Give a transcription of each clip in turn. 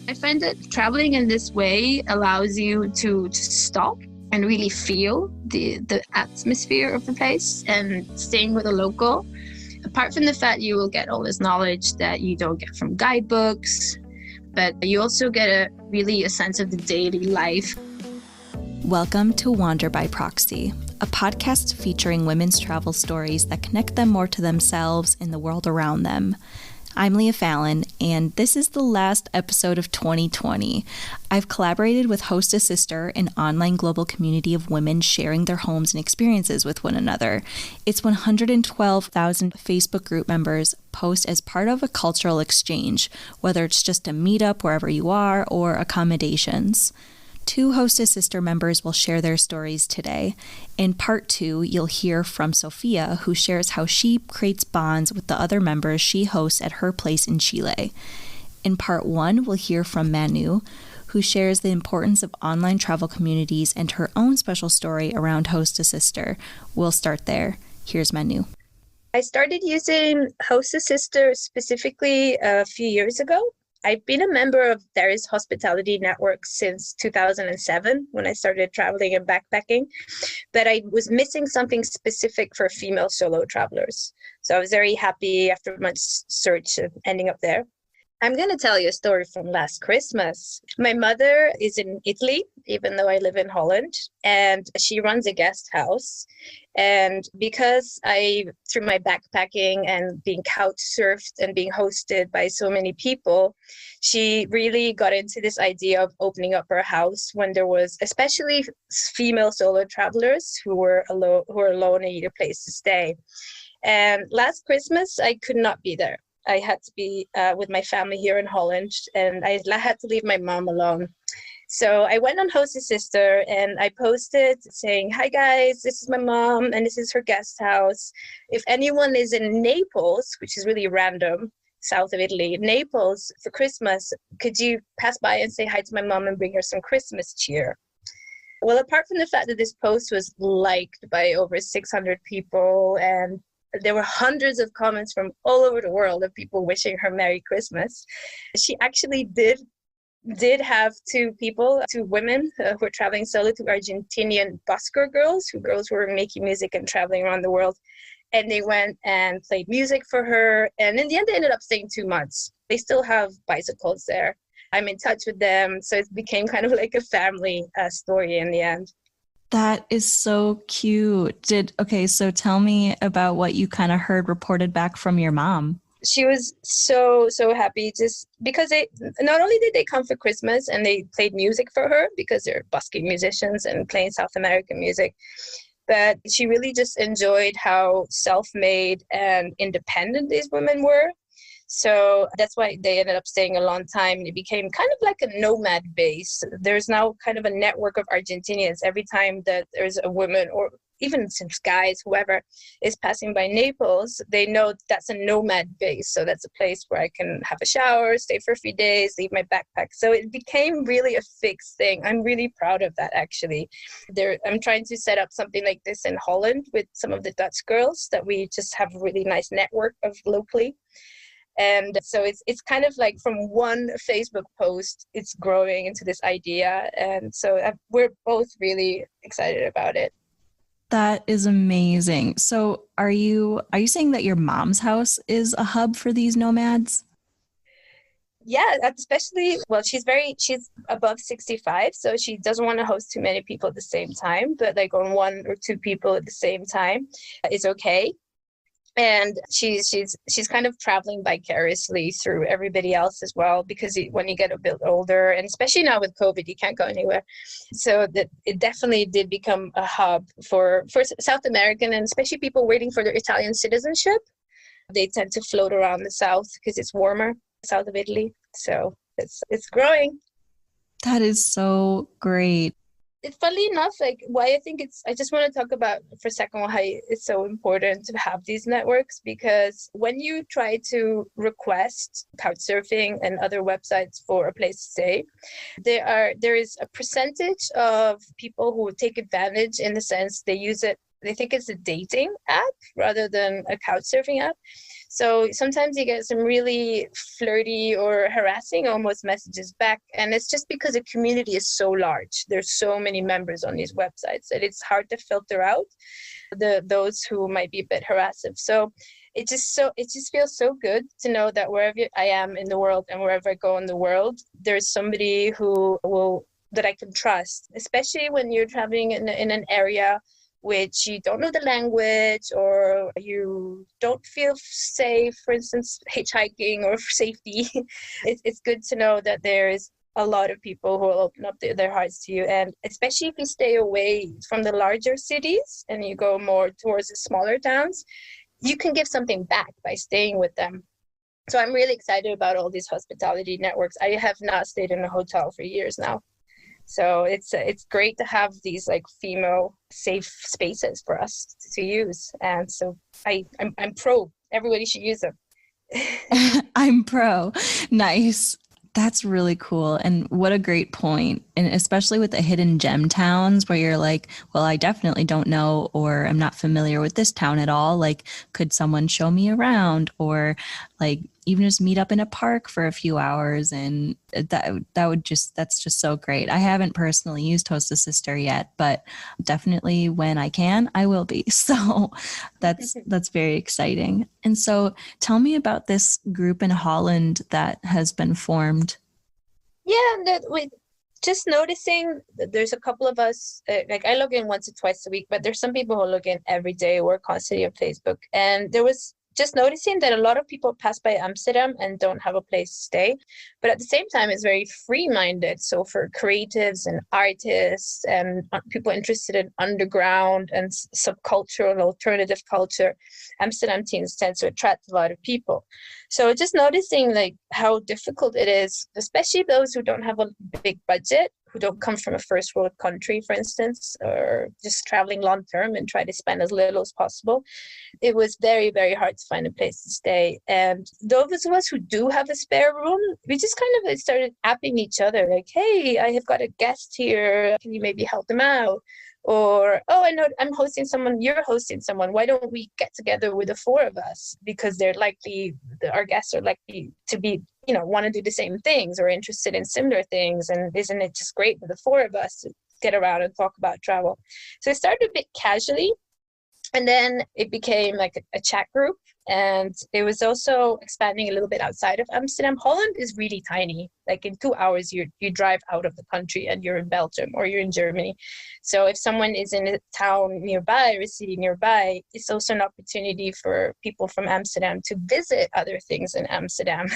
I find that traveling in this way allows you to stop and really feel the atmosphere of the place, and staying with a local. Apart from the fact you will get all this knowledge that you don't get from guidebooks, but you also get a sense of the daily life. Welcome to Wander By Proxy, a podcast featuring women's travel stories that connect them more to themselves and the world around them. I'm Leah Fallon, and this is the last episode of 2020. I've collaborated with Host a Sister, an online global community of women sharing their homes and experiences with one another. Its 112,000 Facebook group members post as part of a cultural exchange, whether it's just a meetup wherever you are or accommodations. 2 Host a Sister members will share their stories today. In part 2, you'll hear from Sofia, who shares how she creates bonds with the other members she hosts at her place in Chile. In part 1, we'll hear from Manu, who shares the importance of online travel communities and her own special story around Host a Sister. We'll start there. Here's Manu. I started using Host a Sister specifically a few years ago. I've been a member of various hospitality networks since 2007 when I started traveling and backpacking, but I was missing something specific for female solo travelers. So I was very happy after much search of ending up there. I'm going to tell you a story from last Christmas. My mother is in Italy, even though I live in Holland, and she runs a guest house. And because through my backpacking and being couch surfed and being hosted by so many people, she really got into this idea of opening up her house when there was especially female solo travelers who were alone and need a place to stay. And last Christmas, I could not be there. I had to be with my family here in Holland, and I had to leave my mom alone. So I went on Host a Sister and I posted saying, "Hi guys, this is my mom and this is her guest house. If anyone is in Naples," which is really random, south of Italy, Naples for Christmas, could you pass by and say hi to my mom and bring her some Christmas cheer? Well, apart from the fact that this post was liked by over 600 people and there were hundreds of comments from all over the world of people wishing her Merry Christmas, she actually did have 2 women who were traveling solo, 2 Argentinian busker girls who were making music and traveling around the world. And they went and played music for her. And in the end, they ended up staying 2 months. They still have bicycles there. I'm in touch with them. So it became kind of like a family story in the end. That is so cute. So tell me about what you kind of heard reported back from your mom. She was so happy just because not only did they come for Christmas and they played music for her because they're busking musicians and playing South American music, but she really just enjoyed how self-made and independent these women were. So that's why they ended up staying a long time. It became kind of like a nomad base. There's now kind of a network of Argentinians. Every time that there's a woman or even some guys, whoever is passing by Naples, they know that's a nomad base. So that's a place where I can have a shower, stay for a few days, leave my backpack. So it became really a fixed thing. I'm really proud of that, actually. I'm trying to set up something like this in Holland with some of the Dutch girls that we just have a really nice network of locally. And so it's kind of like from one Facebook post, it's growing into this idea. And so we're both really excited about it. That is amazing. So are you saying that your mom's house is a hub for these nomads? Yeah, especially, well, she's above 65, so she doesn't want to host too many people at the same time, but like on 1 or 2 people at the same time is okay. And she's kind of traveling vicariously through everybody else as well, because when you get a bit older, and especially now with COVID, you can't go anywhere. So that it definitely did become a hub for South American and especially people waiting for their Italian citizenship. They tend to float around the south because it's warmer, south of Italy. So it's growing. That is so great. It's funnily enough, like why I just want to talk about for a second why it's so important to have these networks, because when you try to request couchsurfing and other websites for a place to stay, there is a percentage of people who take advantage in the sense they use it they think it's a dating app rather than a couch surfing app. So sometimes you get some really flirty or harassing almost messages back. And it's just because the community is so large. There's so many members on these websites that it's hard to filter out those who might be a bit harassive. So it just feels so good to know that wherever I am in the world and wherever I go in the world, there's somebody that I can trust, especially when you're traveling in an area which you don't know the language or you don't feel safe, for instance, hitchhiking or for safety. It's good to know that there's a lot of people who will open up their hearts to you. And especially if you stay away from the larger cities and you go more towards the smaller towns, you can give something back by staying with them. So I'm really excited about all these hospitality networks. I have not stayed in a hotel for years now. So it's great to have these like female safe spaces for us to use. And so I'm pro. Everybody should use them. I'm pro. Nice. That's really cool. And what a great point. And especially with the hidden gem towns where you're like, well, I definitely don't know, or I'm not familiar with this town at all. Like, could someone show me around, or like even just meet up in a park for a few hours? And that's just so great. I haven't personally used Host Sister yet, but definitely when I can, I will be. So that's very exciting. And so tell me about this group in Holland that has been formed. Yeah, that we just noticing that there's a couple of us, like I log in once or twice a week, but there's some people who log in every day. We're constantly on Facebook. And there was just noticing that a lot of people pass by Amsterdam and don't have a place to stay. But at the same time, it's very free-minded. So for creatives and artists and people interested in underground and subcultural alternative culture, Amsterdam teams tend to attract a lot of people. So just noticing like how difficult it is, especially those who don't have a big budget, who don't come from a first world country, for instance, or just traveling long term and try to spend as little as possible. It was very, very hard to find a place to stay. And those of us who do have a spare room, we just kind of started apping each other like, hey, I have got a guest here. Can you maybe help them out? Or, oh, I know I'm hosting someone, you're hosting someone. Why don't we get together with the four of us? Because our guests are likely to be, want to do the same things or interested in similar things. And isn't it just great for the four of us to get around and talk about travel? So it started a bit casually. And then it became like a chat group. And it was also expanding a little bit outside of Amsterdam. Holland is really tiny. Like in 2 hours, you drive out of the country and you're in Belgium or you're in Germany. So if someone is in a town nearby or a city nearby, it's also an opportunity for people from Amsterdam to visit other things in Amsterdam.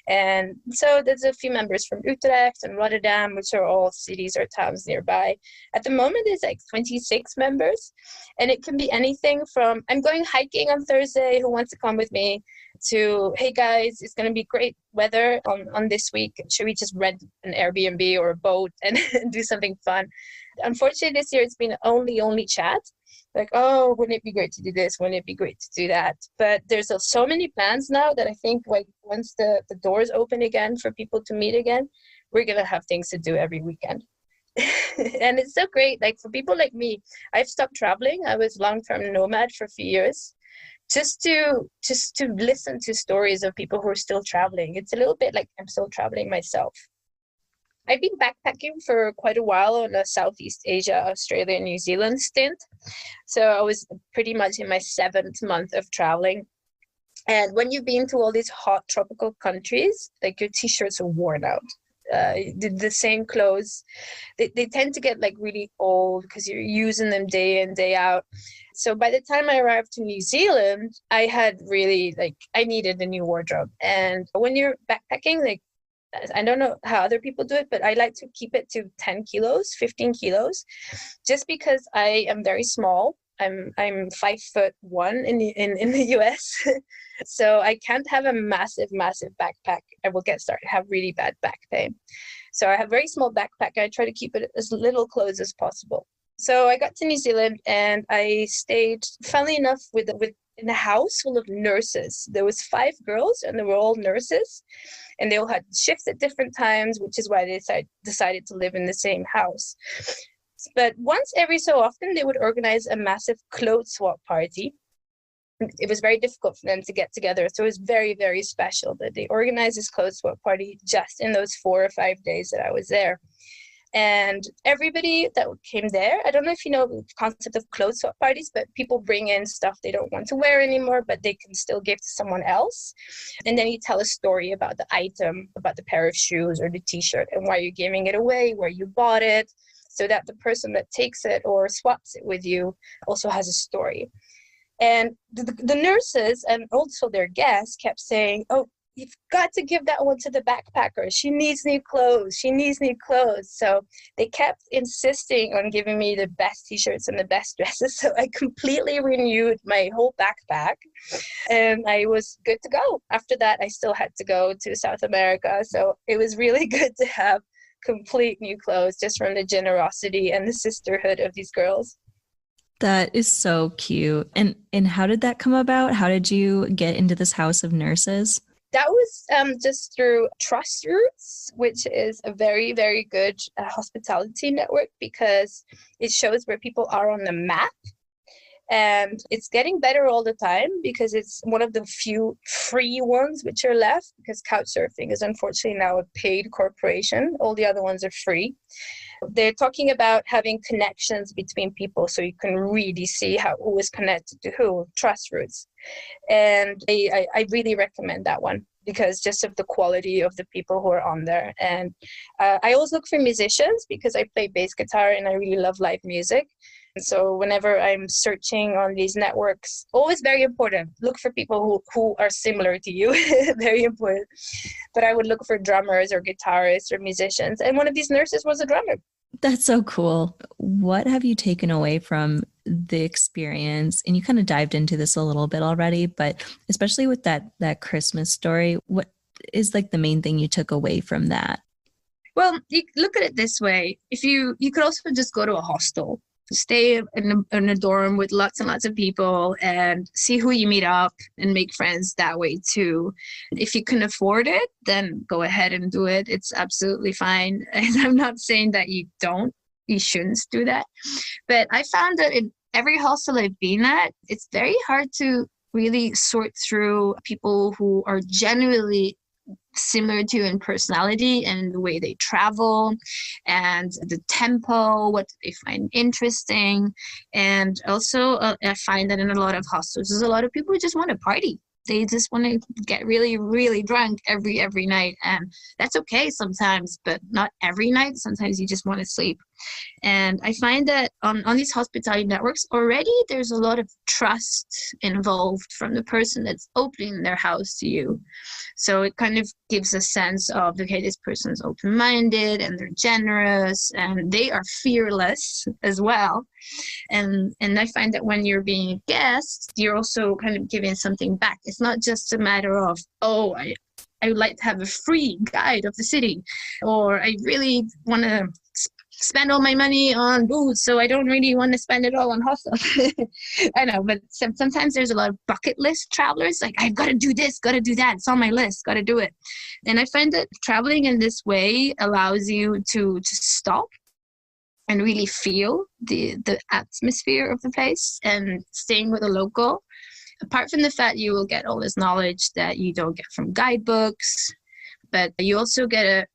And so there's a few members from Utrecht and Rotterdam, which are all cities or towns nearby. At the moment, there's like 26 members. And it can be anything from, I'm going hiking on Thursday, who wants to come with me, to, hey guys, it's going to be great weather on this week. Should we just rent an Airbnb or a boat and do something fun? Unfortunately, this year it's been only chat. Like, oh, wouldn't it be great to do this? Wouldn't it be great to do that? But there's so many plans now that I think like once the doors open again for people to meet again, we're going to have things to do every weekend. And it's so great. Like for people like me, I've stopped traveling. I was long-term nomad for a few years. Just to listen to stories of people who are still traveling. It's a little bit like I'm still traveling myself. I've been backpacking for quite a while on a Southeast Asia, Australia, and New Zealand stint. So I was pretty much in my 7th month of traveling. And when you've been to all these hot tropical countries, like your t-shirts are worn out. The same clothes, they tend to get like really old because you're using them day in, day out. So by the time I arrived to New Zealand, I had really I needed a new wardrobe. And when you're backpacking, like, I don't know how other people do it, but I like to keep it to 10 kilos, 15 kilos, just because I am very small. I'm 5'1" in the US. So I can't have a massive backpack. I will have really bad back pain. So I have a very small backpack. I try to keep it as little clothes as possible. So I got to New Zealand and I stayed, funnily enough, in a house full of nurses. There was 5 girls and they were all nurses, and they all had shifts at different times, which is why they decided to live in the same house. But once every so often, they would organize a massive clothes swap party. It was very difficult for them to get together. So it was very, very special that they organized this clothes swap party just in those 4 or 5 days that I was there. And everybody that came there, I don't know if you know the concept of clothes swap parties, but people bring in stuff they don't want to wear anymore, but they can still give to someone else. And then you tell a story about the item, about the pair of shoes or the t-shirt, and why you're giving it away, where you bought it, so that the person that takes it or swaps it with you also has a story. And the nurses and also their guests kept saying, oh, you've got to give that one to the backpacker. She needs new clothes. She needs new clothes. So they kept insisting on giving me the best t-shirts and the best dresses. So I completely renewed my whole backpack and I was good to go. After that, I still had to go to South America. So it was really good to have complete new clothes just from the generosity and the sisterhood of these girls. That is so cute. And how did that come about? How did you get into this house of nurses? That was just through Trust Routes, which is a very, very good hospitality network because it shows where people are on the map. And it's getting better all the time because it's one of the few free ones which are left, because Couchsurfing is unfortunately now a paid corporation. All the other ones are free. They're talking about having connections between people so you can really see who is connected to who, Trust Routes. And I really recommend that one because just of the quality of the people who are on there. And I always look for musicians because I play bass guitar and I really love live music. So whenever I'm searching on these networks, always very important, look for people who are similar to you, very important. But I would look for drummers or guitarists or musicians. And one of these nurses was a drummer. That's so cool. What have you taken away from the experience? And you kind of dived into this a little bit already, but especially with that Christmas story, what is like the main thing you took away from that? Well, you look at it this way. If you could also just go to a hostel, stay in a dorm with lots and lots of people and see who you meet up and make friends that way too. If you can afford it, then go ahead and do it. It's absolutely fine. And I'm not saying that you shouldn't do that. But I found that in every hostel I've been at, it's very hard to really sort through people who are genuinely similar to you in personality and the way they travel and the tempo, what they find interesting. And also I find that in a lot of hostels, there's a lot of people who just want to party. They just want to get really, really drunk every night. And that's okay sometimes, but not every night. Sometimes you just want to sleep. And I find that on these hospitality networks, already there's a lot of trust involved from the person that's opening their house to you. So it kind of gives a sense of, okay, this person is open-minded and they're generous and they are fearless as well. And I find that when you're being a guest, you're also kind of giving something back. It's not just a matter of, oh, I would like to have a free guide of the city, or I really want to spend all my money on booze, so I don't really want to spend it all on hostels. I know, but sometimes there's a lot of bucket list travelers, like, I've got to do this, got to do that, it's on my list, got to do it. And I find that traveling in this way allows you to stop and really feel the atmosphere of the place. And staying with a local, apart from the fact you will get all this knowledge that you don't get from guidebooks, but you also get a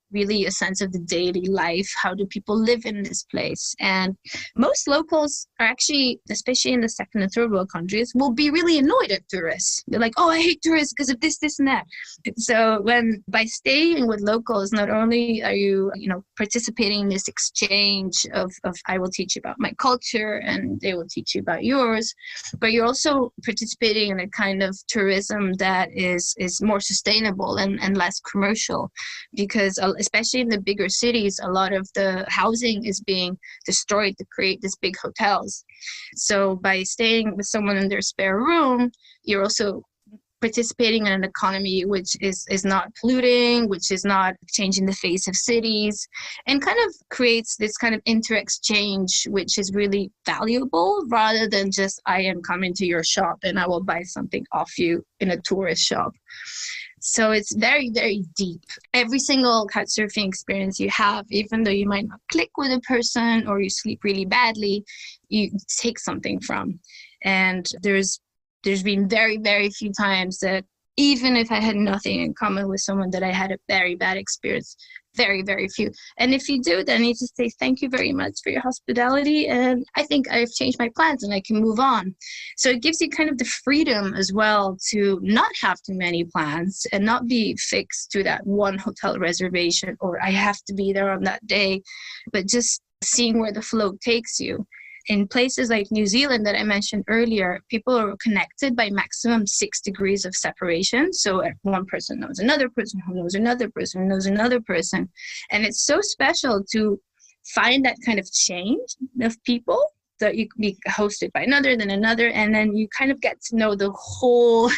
sense of the daily life. How do people live in this place? And most locals are actually, especially in the second and third world countries, will be really annoyed at tourists. They're like, oh, I hate tourists because of this, and that. So by staying with locals, not only are you, participating in this exchange of I will teach you about my culture and they will teach you about yours, but you're also participating in a kind of tourism that is more sustainable and less commercial, because especially in the bigger cities, a lot of the housing is being destroyed to create these big hotels. So by staying with someone in their spare room, you're also participating in an economy which is not polluting, which is not changing the face of cities, and kind of creates this kind of inter-exchange which is really valuable, rather than just, I am coming to your shop and I will buy something off you in a tourist shop. So it's very, very deep. Every single couch surfing experience you have, even though you might not click with a person or you sleep really badly, you take something from. And there's been very, very few times that even if I had nothing in common with someone, that I had a very bad experience. Very, very few. And if you do, then you just say, thank you very much for your hospitality. And I think I've changed my plans and I can move on. So it gives you kind of the freedom as well to not have too many plans and not be fixed to that one hotel reservation or I have to be there on that day, but just seeing where the flow takes you. In places like New Zealand that I mentioned earlier, people are connected by maximum 6 degrees of separation. So one person knows another person who knows another person who knows another person. And it's so special to find that kind of change of people that you can be hosted by another, then another, and then you kind of get to know the whole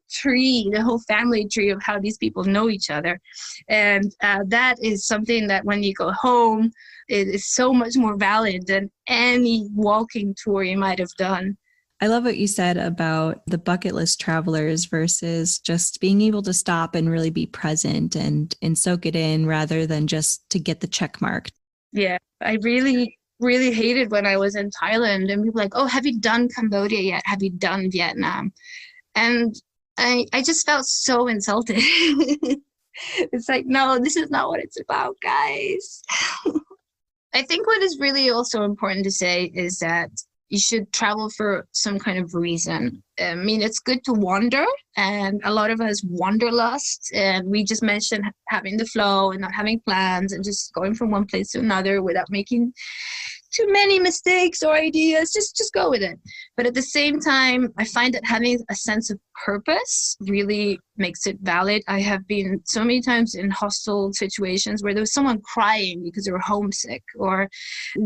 tree, the whole family tree of how these people know each other. And that is something that when you go home, it is so much more valid than any walking tour you might have done. I love what you said about the bucket list travelers versus just being able to stop and really be present and soak it in rather than just to get the check mark. Yeah, I really hated when I was in Thailand and people were like, oh, have you done Cambodia yet? Have you done Vietnam? And I just felt so insulted. It's like, no, this is not what it's about, guys. I think what is really also important to say is that you should travel for some kind of reason. I mean, it's good to wander, and a lot of us wanderlust, and we just mentioned having the flow and not having plans and just going from one place to another without making too many mistakes or ideas. Just go with it. But at the same time, I find that having a sense of purpose really makes it valid. I have been so many times in hostile situations where there was someone crying because they were homesick, or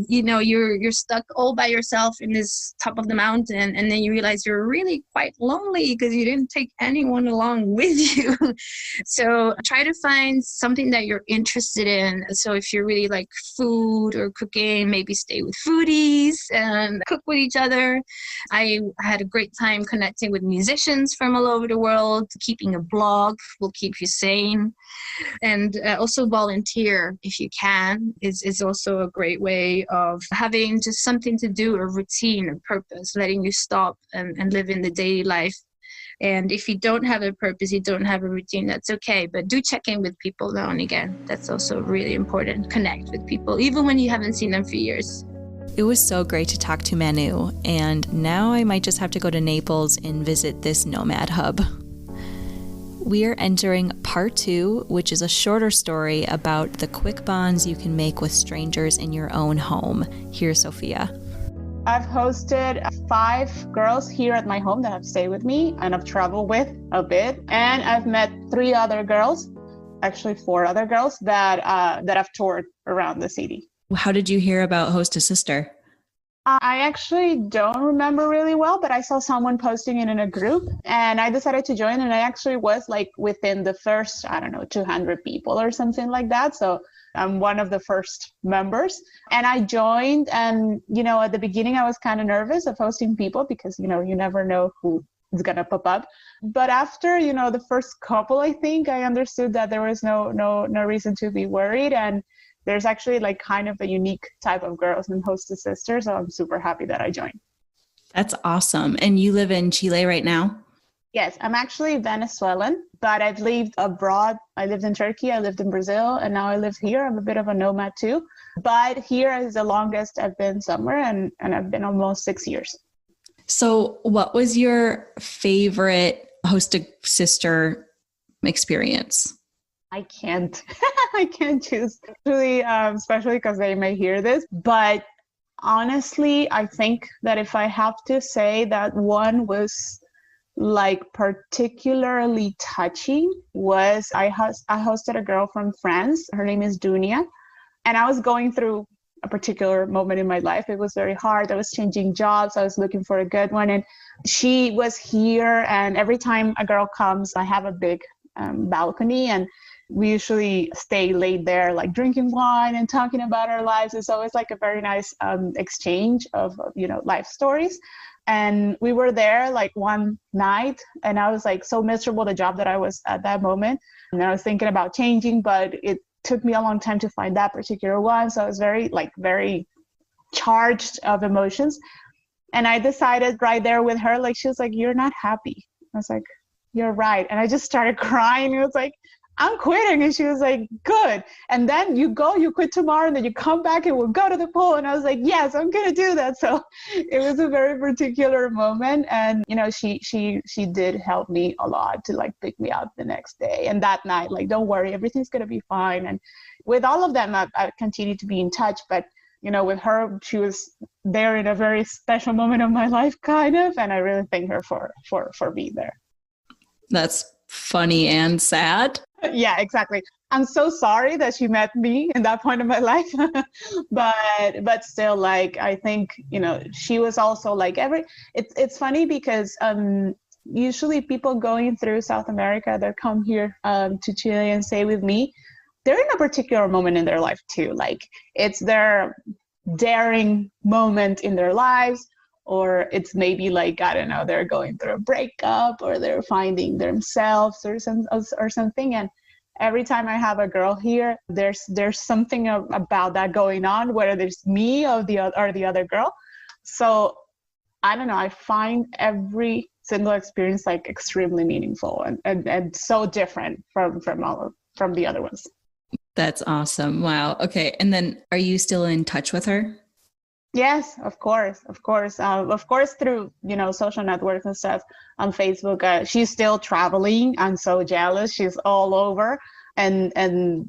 you're stuck all by yourself in this top of the mountain, and then you realize you're really quite lonely because you didn't take anyone along with you. So try to find something that you're interested in. So if you're really like food or cooking, maybe stay with foodies and cook with each other. I had a great time connecting with musicians from all over the world. Keeping a blog will keep you sane. And also volunteer if you can is also a great way of having just something to do, a routine, a purpose, letting you stop and live in the daily life. And if you don't have a purpose, you don't have a routine, that's okay. But do check in with people now and again. That's also really important. Connect with people, even when you haven't seen them for years. It was so great to talk to Manu, and now I might just have to go to Naples and visit this nomad hub. We are entering part 2, which is a shorter story about the quick bonds you can make with strangers in your own home. Here's Sofia. I've hosted 5 girls here at my home that have stayed with me and I've traveled with a bit. And I've met 3 other girls, actually 4 other girls that I've toured around the city. How did you hear about Host a Sister? I actually don't remember really well, but I saw someone posting it in a group and I decided to join, and I actually was like within the first, 200 people or something like that. So I'm one of the first members, and I joined, and, at the beginning I was kind of nervous of hosting people because, you never know who is going to pop up. But after, the first couple, I think I understood that there was no reason to be worried. And there's actually like kind of a unique type of girls in Host a Sister. So I'm super happy that I joined. That's awesome. And you live in Chile right now? Yes, I'm actually Venezuelan, but I've lived abroad. I lived in Turkey, I lived in Brazil, and now I live here. I'm a bit of a nomad too. But here is the longest I've been somewhere, and I've been almost 6 years. So what was your favorite Host a Sister experience? I can't choose, really, especially because they may hear this. But honestly, I think that if I have to say that one was like particularly touching, was I hosted a girl from France. Her name is Dunia. And I was going through a particular moment in my life. It was very hard. I was changing jobs. I was looking for a good one. And she was here. And every time a girl comes, I have a big balcony, and We usually stay late there, like drinking wine and talking about our lives. It's always like a very nice exchange of, life stories. And we were there like one night, and I was like so miserable, the job that I was at that moment. And I was thinking about changing, but it took me a long time to find that particular one. So I was very charged of emotions. And I decided right there with her, like, she was like, "You're not happy." I was like, "You're right." And I just started crying. It was like, "I'm quitting." And she was like, "Good. And then you quit tomorrow, and then you come back and we'll go to the pool." And I was like, "Yes, I'm going to do that." So it was a very particular moment. And, she did help me a lot to like pick me up the next day. And that night, like, "Don't worry, everything's going to be fine." And with all of them, I continued to be in touch. But, with her, she was there in a very special moment of my life, kind of. And I really thank her for being there. That's funny and sad. Yeah, exactly. I'm so sorry that she met me in that point of my life, but still, like, I think, she was also like it's funny because usually people going through South America that come here to Chile and stay with me, they're in a particular moment in their life too. Like, it's their daring moment in their lives, or it's maybe like, I don't know, they're going through a breakup, or they're finding themselves or something. And every time I have a girl here, there's something about that going on, whether there's me or the other girl. So I don't know, I find every single experience like extremely meaningful and so different from the other ones. That's awesome. Wow. Okay. And then are you still in touch with her? Yes, of course. Of course, through, social networks and stuff on Facebook. She's still traveling. I'm so jealous. She's all over. And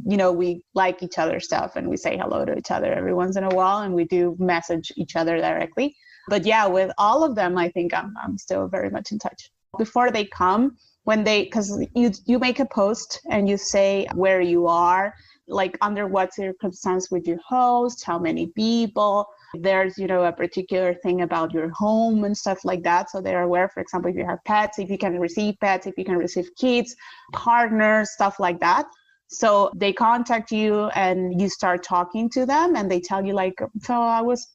we like each other's stuff, and we say hello to each other every once in a while, and we do message each other directly. But yeah, with all of them, I think I'm still very much in touch. Before they come, because you make a post and you say where you are, like under what circumstance would you host, how many people, there's, a particular thing about your home and stuff like that. So they're aware, for example, if you have pets, if you can receive pets, if you can receive kids, partners, stuff like that. So they contact you and you start talking to them, and they tell you like, "So I was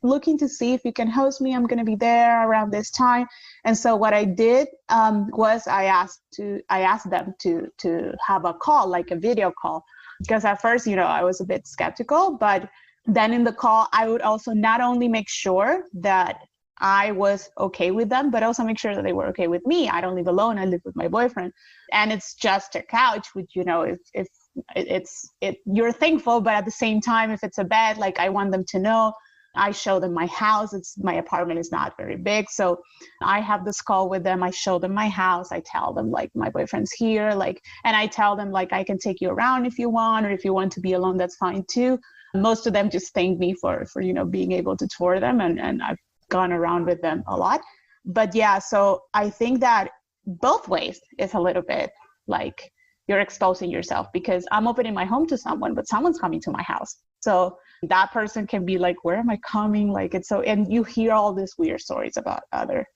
looking to see if you can host me. I'm going to be there around this time." And so what I did was I asked them to have a call, like a video call, because at first, I was a bit skeptical, but then in the call, I would also not only make sure that I was okay with them, but also make sure that they were okay with me. I don't live alone. I live with my boyfriend, and it's just a couch, which, if you're thankful, but at the same time, if it's a bed, like, I want them to know. I show them my house. My apartment is not very big. So I have this call with them. I show them my house. I tell them like, my boyfriend's here, like, and I tell them like, I can take you around if you want, or if you want to be alone, that's fine too. Most of them just thank me for being able to tour them, and I've gone around with them a lot. But yeah, so I think that both ways is a little bit like you're exposing yourself, because I'm opening my home to someone, but someone's coming to my house. So that person can be like, "Where am I coming?" Like, it's so, and you hear all these weird stories about other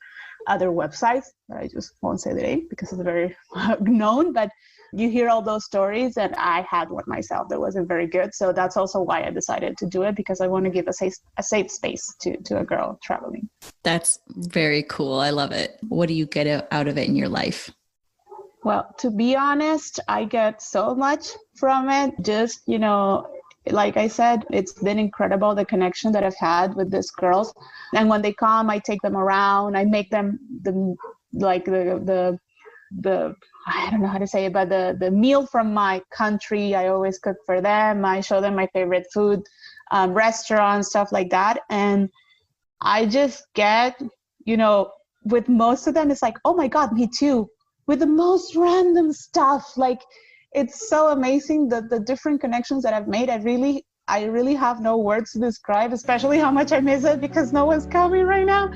websites that I just won't say the name because it's very known, but you hear all those stories, and I had one myself that wasn't very good. So that's also why I decided to do it, because I want to give a safe space to a girl traveling. That's very cool. I love it. What do you get out of it in your life? Well, to be honest, I get so much from it. Just, like I said, it's been incredible, the connection that I've had with these girls. And when they come, I take them around. I make them the I don't know how to say it, but the meal from my country, I always cook for them. I show them my favorite food, restaurants, stuff like that. And I just get, with most of them, it's like, "Oh my God, me too," with the most random stuff. Like, it's so amazing the different connections that I've made. I really have no words to describe, especially how much I miss it, because no one's coming right now.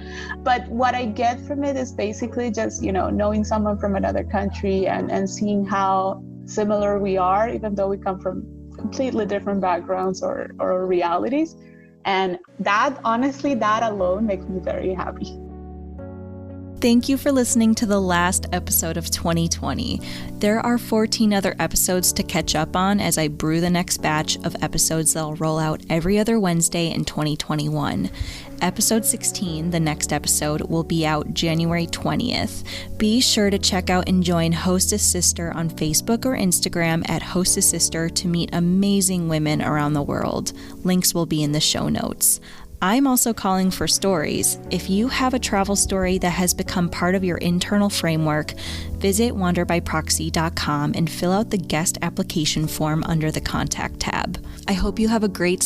But what I get from it is basically just, knowing someone from another country and seeing how similar we are, even though we come from completely different backgrounds or realities. And that, honestly, that alone makes me very happy. Thank you for listening to the last episode of 2020. There are 14 other episodes to catch up on as I brew the next batch of episodes that'll roll out every other Wednesday in 2021. Episode 16, the next episode, will be out January 20th. Be sure to check out and join Hostess Sister on Facebook or Instagram at Hostess Sister to meet amazing women around the world. Links will be in the show notes. I'm also calling for stories. If you have a travel story that has become part of your internal framework, visit wanderbyproxy.com and fill out the guest application form under the contact tab. I hope you have a great